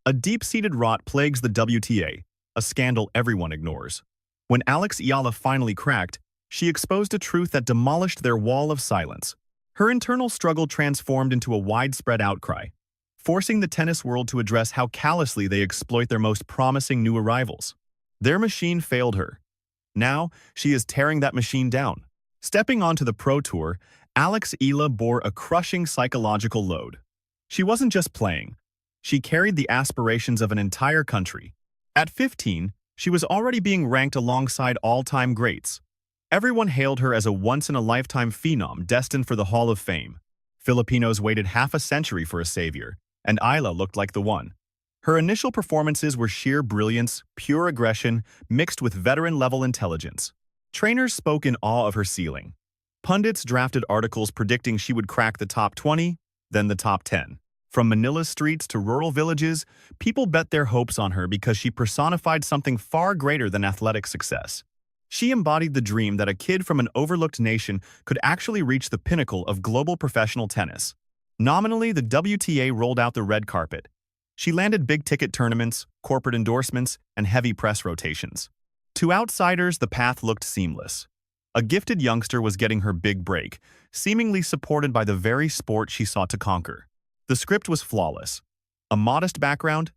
A deep-seated rot plagues the WTA, a scandal everyone ignores. When Eala finally cracked, she exposed a truth that demolished their wall of silence. Her internal struggle transformed into a widespread outcry, forcing the tennis world to address how callously they exploit their most promising new arrivals. Their machine failed her. Now, she is tearing that machine down. Stepping onto the Pro Tour, Eala bore a crushing psychological load. She wasn't just playing. She carried the aspirations of an entire country. At 15, she was already being ranked alongside all-time greats. Everyone hailed her as a once-in-a-lifetime phenom destined for the Hall of Fame. Filipinos waited half a century for a savior, and Eala looked like the one. Her initial performances were sheer brilliance, pure aggression, mixed with veteran-level intelligence. Trainers spoke in awe of her ceiling. Pundits drafted articles predicting she would crack the top 20, then the top 10. From Manila's streets to rural villages, people bet their hopes on her because she personified something far greater than athletic success. She embodied the dream that a kid from an overlooked nation could actually reach the pinnacle of global professional tennis. Nominally, the WTA rolled out the red carpet. She landed big-ticket tournaments, corporate endorsements, and heavy press rotations. To outsiders, the path looked seamless. A gifted youngster was getting her big break, seemingly supported by the very sport she sought to conquer. The script was flawless. A modest background,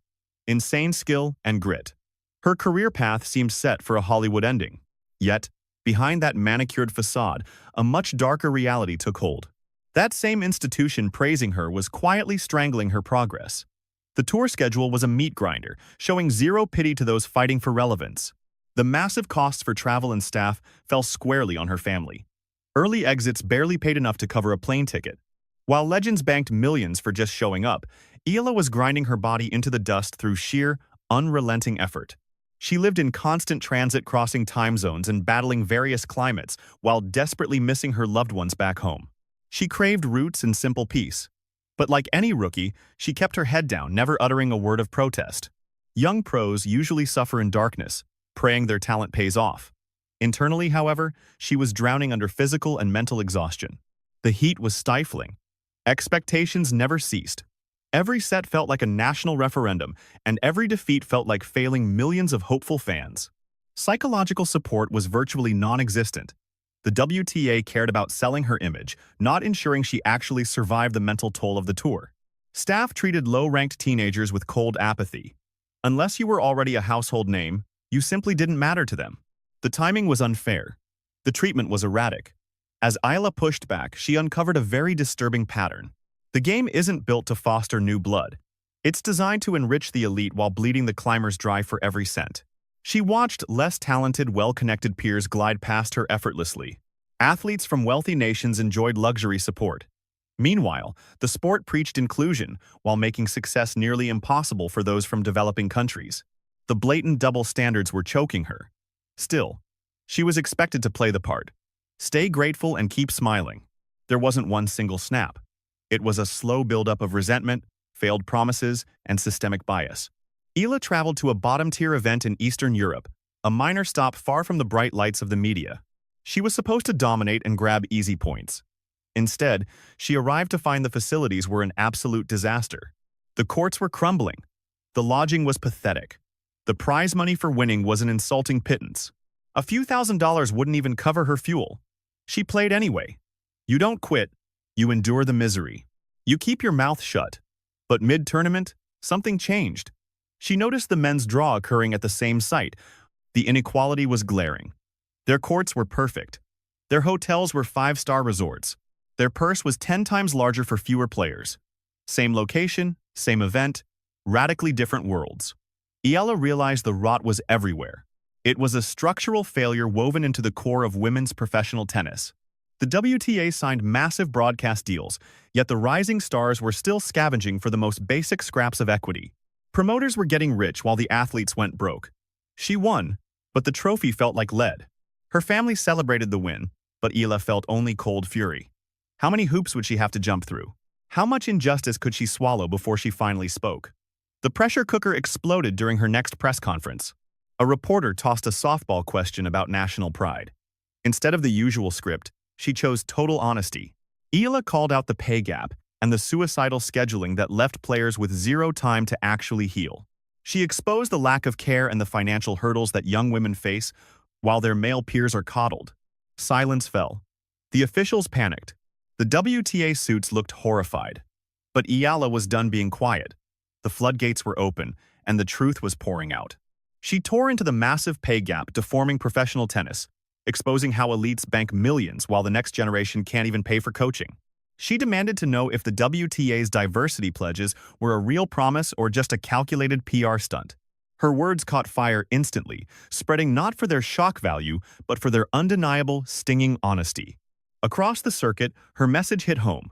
insane skill, and grit. Her career path seemed set for a Hollywood ending. Yet, behind that manicured facade, a much darker reality took hold. That same institution praising her was quietly strangling her progress. The tour schedule was a meat grinder, showing zero pity to those fighting for relevance. The massive costs for travel and staff fell squarely on her family. Early exits barely paid enough to cover a plane ticket. While legends banked millions for just showing up, Eala was grinding her body into the dust through sheer, unrelenting effort. She lived in constant transit, crossing time zones and battling various climates while desperately missing her loved ones back home. She craved roots and simple peace. But like any rookie, she kept her head down, never uttering a word of protest. Young pros usually suffer in darkness, praying their talent pays off. Internally, however, she was drowning under physical and mental exhaustion. The heat was stifling. Expectations never ceased. Every set felt like a national referendum, and every defeat felt like failing millions of hopeful fans. Psychological support was virtually non-existent. The WTA cared about selling her image, not ensuring she actually survived the mental toll of the tour. Staff treated low-ranked teenagers with cold apathy. Unless you were already a household name, you simply didn't matter to them. The timing was unfair. The treatment was erratic. As Eala pushed back, she uncovered a very disturbing pattern. The game isn't built to foster new blood. It's designed to enrich the elite while bleeding the climbers dry for every cent. She watched less talented, well-connected peers glide past her effortlessly. Athletes from wealthy nations enjoyed luxury support. Meanwhile, the sport preached inclusion while making success nearly impossible for those from developing countries. The blatant double standards were choking her. Still, she was expected to play the part. Stay grateful and keep smiling. There wasn't one single snap. It was a slow buildup of resentment, failed promises, and systemic bias. Eala traveled to a bottom-tier event in Eastern Europe, a minor stop far from the bright lights of the media. She was supposed to dominate and grab easy points. Instead, she arrived to find the facilities were an absolute disaster. The courts were crumbling. The lodging was pathetic. The prize money for winning was an insulting pittance. A few $1,000s wouldn't even cover her fuel. She played anyway. You don't quit, you endure the misery. You keep your mouth shut. But mid-tournament, something changed. She noticed the men's draw occurring at the same site. The inequality was glaring. Their courts were perfect. Their hotels were 5-star resorts. Their purse was 10 times larger for fewer players. Same location, same event, radically different worlds. Eala realized the rot was everywhere. It was a structural failure woven into the core of women's professional tennis. The WTA signed massive broadcast deals, yet the rising stars were still scavenging for the most basic scraps of equity. Promoters were getting rich while the athletes went broke. She won, but the trophy felt like lead. Her family celebrated the win, but Eala felt only cold fury. How many hoops would she have to jump through? How much injustice could she swallow before she finally spoke? The pressure cooker exploded during her next press conference. A reporter tossed a softball question about national pride. Instead of the usual script, she chose total honesty. Eala called out the pay gap, and the suicidal scheduling that left players with zero time to actually heal. She exposed the lack of care and the financial hurdles that young women face while their male peers are coddled. Silence fell. The officials panicked. The WTA suits looked horrified. But Eala was done being quiet. The floodgates were open, and the truth was pouring out. She tore into the massive pay gap deforming professional tennis, exposing how elites bank millions while the next generation can't even pay for coaching. She demanded to know if the WTA's diversity pledges were a real promise or just a calculated PR stunt. Her words caught fire instantly, spreading not for their shock value, but for their undeniable, stinging honesty. Across the circuit, her message hit home.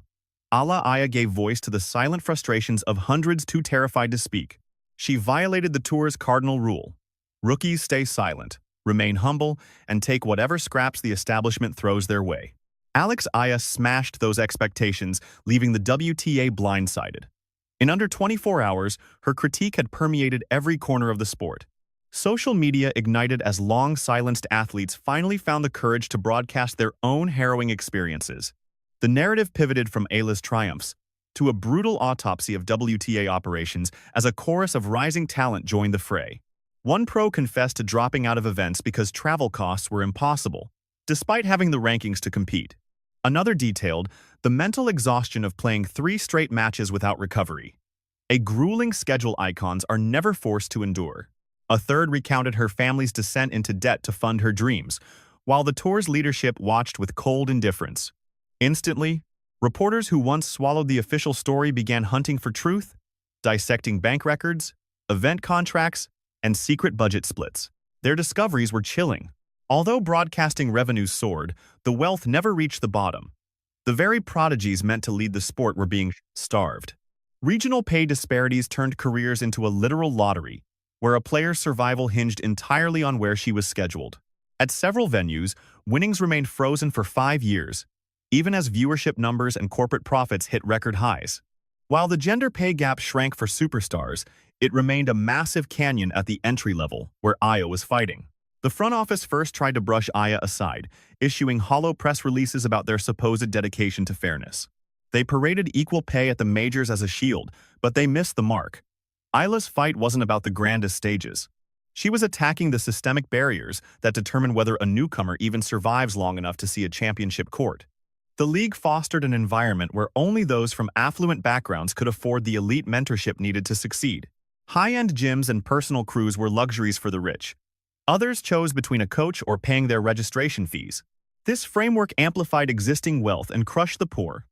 Eala gave voice to the silent frustrations of hundreds too terrified to speak. She violated the tour's cardinal rule. Rookies stay silent, remain humble, and take whatever scraps the establishment throws their way. Eala smashed those expectations, leaving the WTA blindsided. In under 24 hours, her critique had permeated every corner of the sport. Social media ignited as long-silenced athletes finally found the courage to broadcast their own harrowing experiences. The narrative pivoted from Eala's triumphs to a brutal autopsy of WTA operations as a chorus of rising talent joined the fray. One pro confessed to dropping out of events because travel costs were impossible, despite having the rankings to compete. Another detailed the mental exhaustion of playing 3 straight matches without recovery. A grueling schedule icons are never forced to endure. A third recounted her family's descent into debt to fund her dreams, while the tour's leadership watched with cold indifference. Instantly, reporters who once swallowed the official story began hunting for truth, dissecting bank records, event contracts, and secret budget splits. Their discoveries were chilling. Although broadcasting revenues soared, the wealth never reached the bottom. The very prodigies meant to lead the sport were being starved. Regional pay disparities turned careers into a literal lottery, where a player's survival hinged entirely on where she was scheduled. At several venues, winnings remained frozen for 5 years, even as viewership numbers and corporate profits hit record highs. While the gender pay gap shrank for superstars, it remained a massive canyon at the entry level, where Eala was fighting. The front office first tried to brush Eala aside, issuing hollow press releases about their supposed dedication to fairness. They paraded equal pay at the majors as a shield, but they missed the mark. Eala's fight wasn't about the grandest stages. She was attacking the systemic barriers that determine whether a newcomer even survives long enough to see a championship court. The league fostered an environment where only those from affluent backgrounds could afford the elite mentorship needed to succeed. High-end gyms and personal crews were luxuries for the rich. Others chose between a coach or paying their registration fees. This framework amplified existing wealth and crushed the poor,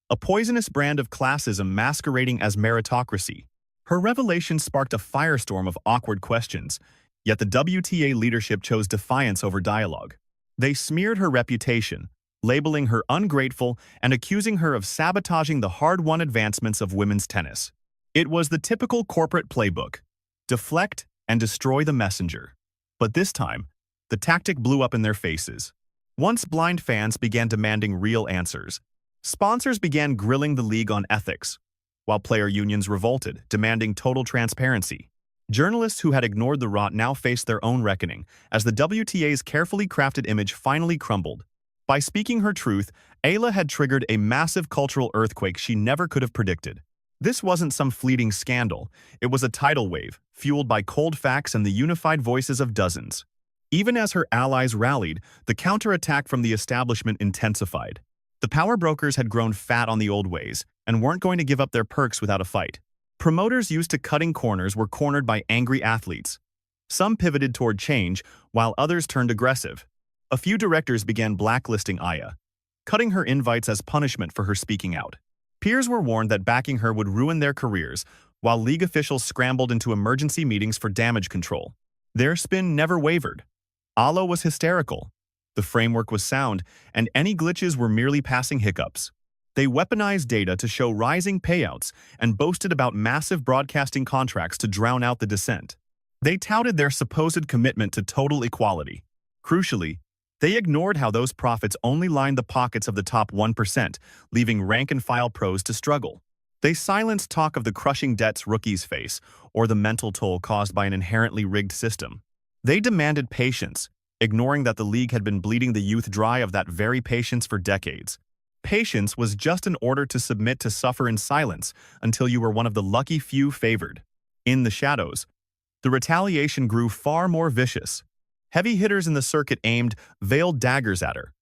a poisonous brand of classism masquerading as meritocracy. Her revelation sparked a firestorm of awkward questions, yet the WTA leadership chose defiance over dialogue. They smeared her reputation, labeling her ungrateful and accusing her of sabotaging the hard-won advancements of women's tennis. It was the typical corporate playbook: deflect and destroy the messenger. But this time, the tactic blew up in their faces. Once blind fans began demanding real answers. Sponsors began grilling the league on ethics, while player unions revolted, demanding total transparency. Journalists who had ignored the rot now faced their own reckoning, as the WTA's carefully crafted image finally crumbled. By speaking her truth, Eala had triggered a massive cultural earthquake she never could have predicted. This wasn't some fleeting scandal. It was a tidal wave, fueled by cold facts and the unified voices of dozens. Even as her allies rallied, the counterattack from the establishment intensified. The power brokers had grown fat on the old ways and weren't going to give up their perks without a fight. Promoters used to cutting corners were cornered by angry athletes. Some pivoted toward change, while others turned aggressive. A few directors began blacklisting Eala, cutting her invites as punishment for her speaking out. Peers were warned that backing her would ruin their careers, while league officials scrambled into emergency meetings for damage control. Their spin never wavered. Eala was hysterical. The framework was sound, and any glitches were merely passing hiccups. They weaponized data to show rising payouts and boasted about massive broadcasting contracts to drown out the dissent. They touted their supposed commitment to total equality. Crucially, they ignored how those profits only lined the pockets of the top 1%, leaving rank-and-file pros to struggle. They silenced talk of the crushing debts rookies face or the mental toll caused by an inherently rigged system. They demanded patience, ignoring that the league had been bleeding the youth dry of that very patience for decades. Patience was just an order to submit to suffer in silence until you were one of the lucky few favored. In the shadows, the retaliation grew far more vicious. Heavy hitters in the circuit aimed veiled daggers at her.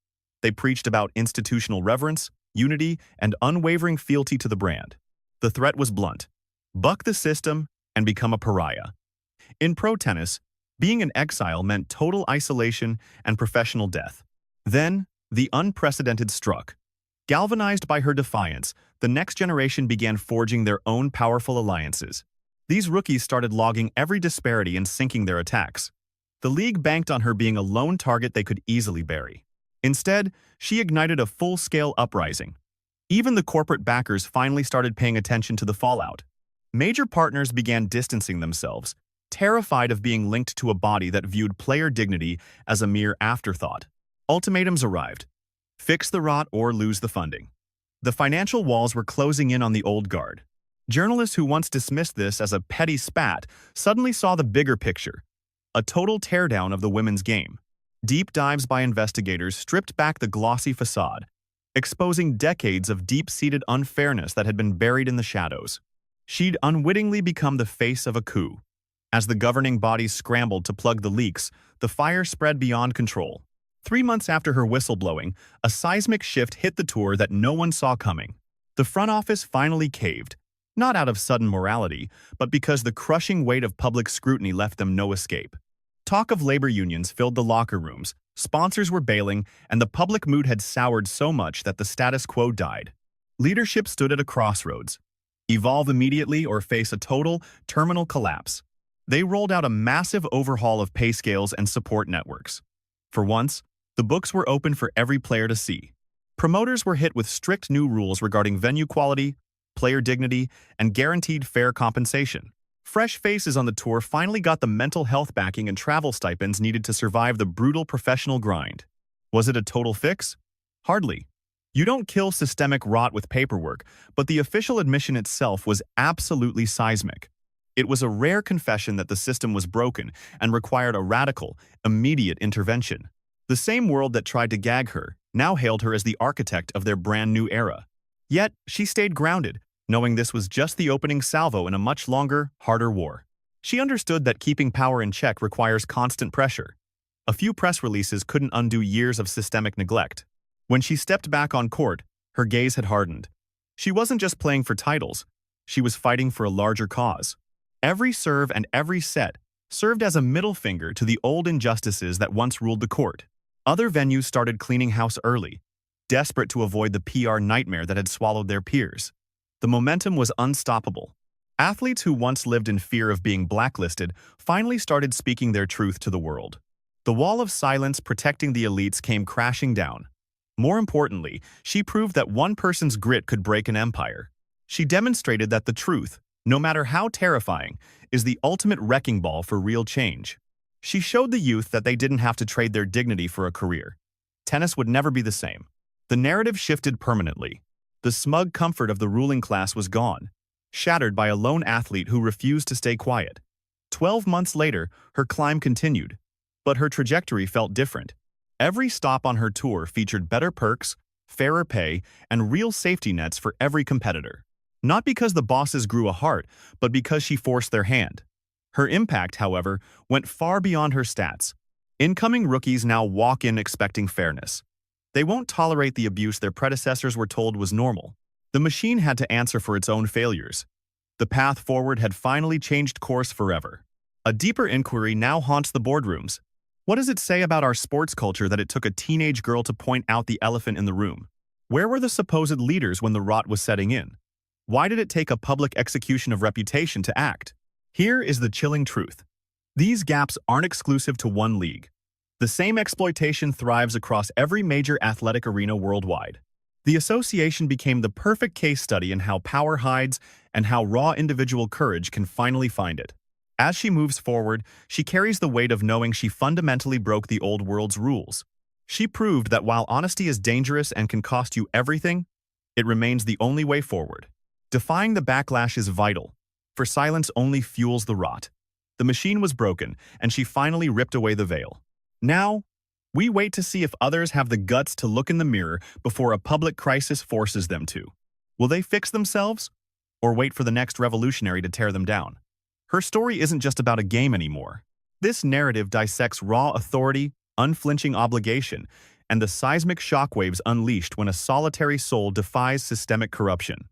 They preached about institutional reverence, unity, and unwavering fealty to the brand. The threat was blunt: buck the system and become a pariah. In pro tennis, being an exile meant total isolation and professional death. Then, the unprecedented struck. Galvanized by her defiance, the next generation began forging their own powerful alliances. These rookies started logging every disparity and sinking their attacks. The league banked on her being a lone target they could easily bury. Instead, she ignited a full-scale uprising. Even the corporate backers finally started paying attention to the fallout. Major partners began distancing themselves, terrified of being linked to a body that viewed player dignity as a mere afterthought. Ultimatums arrived: fix the rot or lose the funding. The financial walls were closing in on the old guard. Journalists who once dismissed this as a petty spat suddenly saw the bigger picture: a total teardown of the women's game. Deep dives by investigators stripped back the glossy facade, exposing decades of deep-seated unfairness that had been buried in the shadows. She'd unwittingly become the face of a coup. As the governing bodies scrambled to plug the leaks, the fire spread beyond control. 3 months after her whistleblowing, a seismic shift hit the tour that no one saw coming. The front office finally caved, not out of sudden morality, but because the crushing weight of public scrutiny left them no escape. Talk of labor unions filled the locker rooms, sponsors were bailing, and the public mood had soured so much that the status quo died. Leadership stood at a crossroads: evolve immediately or face a total, terminal collapse. They rolled out a massive overhaul of pay scales and support networks. For once, the books were open for every player to see. Promoters were hit with strict new rules regarding venue quality, player dignity, and guaranteed fair compensation. Fresh faces on the tour finally got the mental health backing and travel stipends needed to survive the brutal professional grind. Was it a total fix? Hardly. You don't kill systemic rot with paperwork, but the official admission itself was absolutely seismic. It was a rare confession that the system was broken and required a radical, immediate intervention. The same world that tried to gag her now hailed her as the architect of their brand new era. Yet, she stayed grounded, knowing this was just the opening salvo in a much longer, harder war. She understood that keeping power in check requires constant pressure. A few press releases couldn't undo years of systemic neglect. When she stepped back on court, her gaze had hardened. She wasn't just playing for titles, she was fighting for a larger cause. Every serve and every set served as a middle finger to the old injustices that once ruled the court. Other venues started cleaning house early, desperate to avoid the PR nightmare that had swallowed their peers. The momentum was unstoppable. Athletes who once lived in fear of being blacklisted finally started speaking their truth to the world. The wall of silence protecting the elites came crashing down. More importantly, she proved that one person's grit could break an empire. She demonstrated that the truth, no matter how terrifying, is the ultimate wrecking ball for real change. She showed the youth that they didn't have to trade their dignity for a career. Tennis would never be the same. The narrative shifted permanently. The smug comfort of the ruling class was gone, shattered by a lone athlete who refused to stay quiet. 12 months later, her climb continued, but her trajectory felt different. Every stop on her tour featured better perks, fairer pay, and real safety nets for every competitor. Not because the bosses grew a heart, but because she forced their hand. Her impact, however, went far beyond her stats. Incoming rookies now walk in expecting fairness. They won't tolerate the abuse their predecessors were told was normal. The machine had to answer for its own failures. The path forward had finally changed course forever. A deeper inquiry now haunts the boardrooms. What does it say about our sports culture that it took a teenage girl to point out the elephant in the room? Where were the supposed leaders when the rot was setting in? Why did it take a public execution of reputation to act? Here is the chilling truth. These gaps aren't exclusive to one league. The same exploitation thrives across every major athletic arena worldwide. The association became the perfect case study in how power hides and how raw individual courage can finally find it. As she moves forward, she carries the weight of knowing she fundamentally broke the old world's rules. She proved that while honesty is dangerous and can cost you everything, it remains the only way forward. Defying the backlash is vital, for silence only fuels the rot. The machine was broken, and she finally ripped away the veil. Now, We wait to see if others have the guts to look in the mirror before a public crisis forces them to. Will they fix themselves? Or wait for the next revolutionary to tear them down? Her story isn't just about a game anymore. This narrative dissects raw authority, unflinching obligation, and the seismic shockwaves unleashed when a solitary soul defies systemic corruption.